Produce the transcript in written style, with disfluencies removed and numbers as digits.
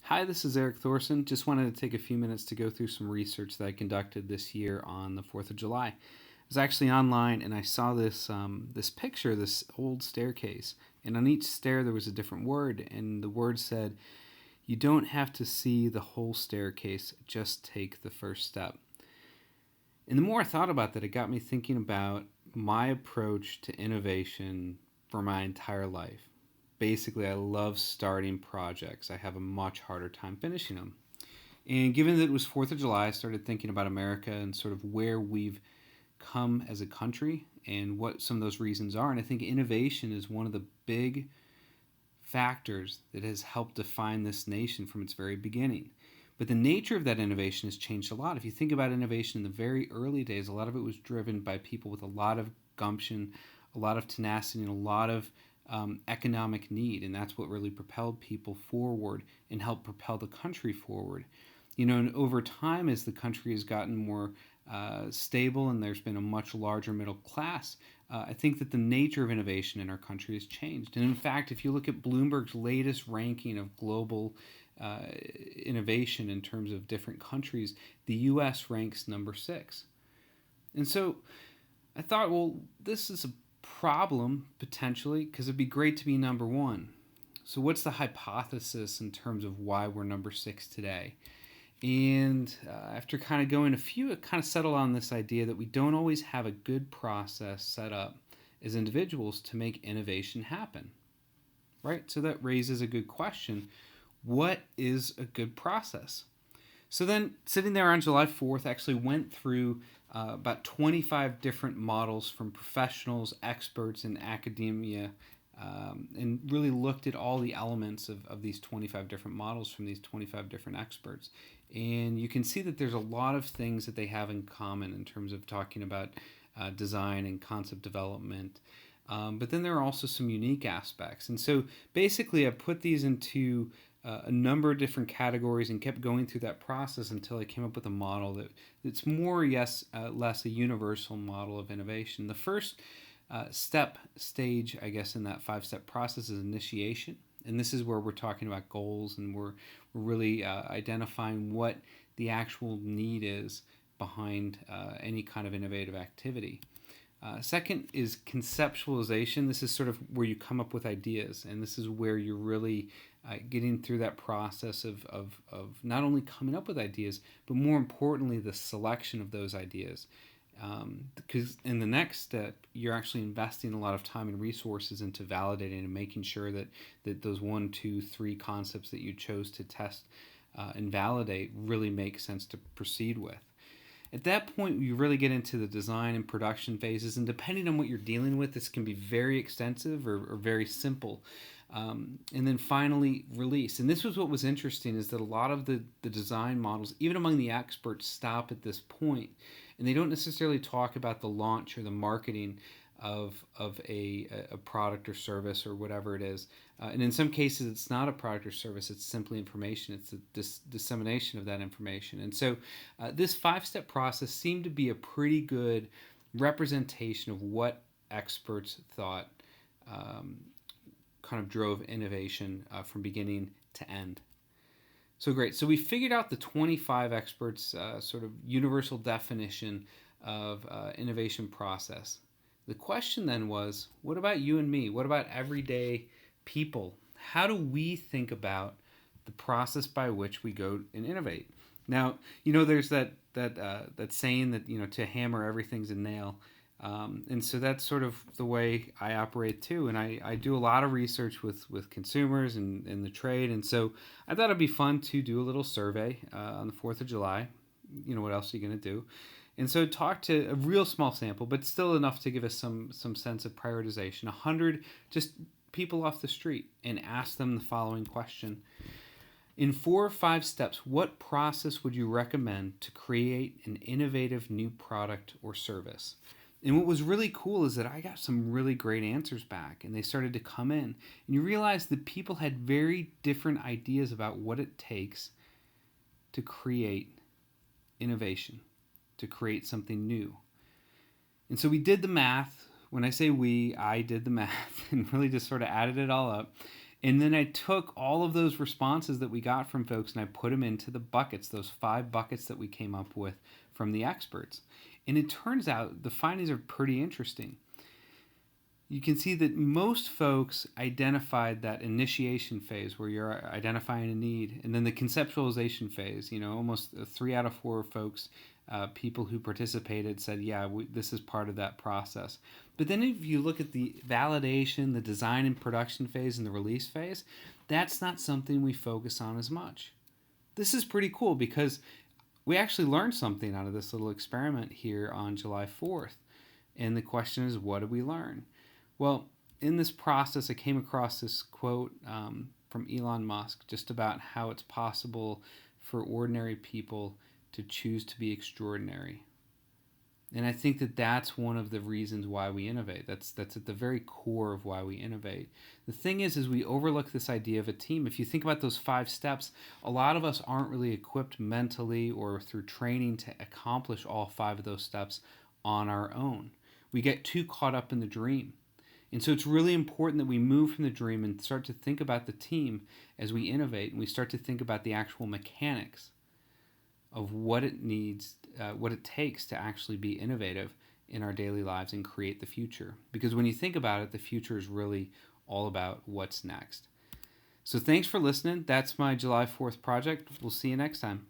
Hi, this is Erik Thoresen. Just wanted to take a few minutes to go through some research that I conducted this year on the 4th of July. I was actually online and I saw this picture, this old staircase, and on each stair there was a different word, and the word said, "You don't have to see the whole staircase, just take the first step." And the more I thought about that, it got me thinking about my approach to innovation for my entire life. Basically, I love starting projects. I have a much harder time finishing them. And given that it was 4th of July, I started thinking about America and sort of where we've come as a country and what some of those reasons are. And I think innovation is one of the big factors that has helped define this nation from its very beginning. But the nature of that innovation has changed a lot. If you think about innovation in the very early days, a lot of it was driven by people with a lot of gumption, a lot of tenacity, and a lot of economic need. And that's what really propelled people forward and helped propel the country forward. And over time, as the country has gotten more stable and there's been a much larger middle class, I think that the nature of innovation in our country has changed. And in fact, if you look at Bloomberg's latest ranking of global innovation in terms of different countries, the U.S. ranks number 6. And so I thought, well, this is a problem potentially because it'd be great to be number 1. So what's the hypothesis in terms of why we're number 6 today? And after kind of going a few, it kind of settled on this idea that we don't always have a good process set up as individuals to make innovation happen, right? So that raises a good question. What is a good process? So then, sitting there on July 4th, I actually went through about 25 different models from professionals, experts, and academia, and really looked at all the elements of these 25 different models from these 25 different experts. And you can see that there's a lot of things that they have in common in terms of talking about design and concept development. But then there are also some unique aspects. And so basically, I put these into a number of different categories and kept going through that process until I came up with a model that's more, less a universal model of innovation. The first stage, I guess, in that 5-step process is initiation. And this is where we're talking about goals and we're really identifying what the actual need is behind any kind of innovative activity. Second is conceptualization. This is sort of where you come up with ideas, and this is where you're really getting through that process of not only coming up with ideas, but more importantly, the selection of those ideas. Because in the next step, you're actually investing a lot of time and resources into validating and making sure that those 1, 2, 3 concepts that you chose to test and validate really make sense to proceed with. At that point, you really get into the design and production phases, and depending on what you're dealing with, this can be very extensive or very simple. And then finally, release. And this was what was interesting, is that a lot of the design models, even among the experts, stop at this point, and they don't necessarily talk about the launch or the marketing of a product or service or whatever it is. And in some cases, it's not a product or service, it's simply information. It's the dissemination of that information. And so this 5-step process seemed to be a pretty good representation of what experts thought kind of drove innovation from beginning to end. So great. So we figured out the 25 experts' sort of universal definition of innovation process. The question then was, what about you and me? What about everyday people? How do we think about the process by which we go and innovate? Now, there's that saying that, to hammer everything's a nail. And so that's sort of the way I operate too. And I do a lot of research with consumers and the trade. And so I thought it'd be fun to do a little survey on the 4th of July. What else are you going to do? And so talk to a real small sample, but still enough to give us some sense of prioritization. 100 just people off the street, and ask them the following question. In 4 or 5 steps, what process would you recommend to create an innovative new product or service? And what was really cool is that I got some really great answers back, and they started to come in. And you realize that people had very different ideas about what it takes to create innovation, to create something new. And so we did the math. When I say we, I did the math and really just sort of added it all up. And then I took all of those responses that we got from folks and I put them into the buckets, those 5 buckets that we came up with from the experts. And it turns out the findings are pretty interesting. You can see that most folks identified that initiation phase where you're identifying a need, and then the conceptualization phase. Almost 3 out of 4 folks, people who participated, said, yeah, this is part of that process. But then if you look at the validation, the design and production phase, and the release phase, that's not something we focus on as much. This is pretty cool because we actually learned something out of this little experiment here on July 4th. And the question is, what did we learn? Well, in this process, I came across this quote from Elon Musk just about how it's possible for ordinary people to choose to be extraordinary. And I think that that's one of the reasons why we innovate. That's at the very core of why we innovate. The thing is we overlook this idea of a team. If you think about those 5 steps, a lot of us aren't really equipped mentally or through training to accomplish all 5 of those steps on our own. We get too caught up in the dream. And so it's really important that we move from the dream and start to think about the team as we innovate, and we start to think about the actual mechanics of what it needs, what it takes to actually be innovative in our daily lives and create the future. Because when you think about it, the future is really all about what's next. So thanks for listening. That's my July 4th project. We'll see you next time.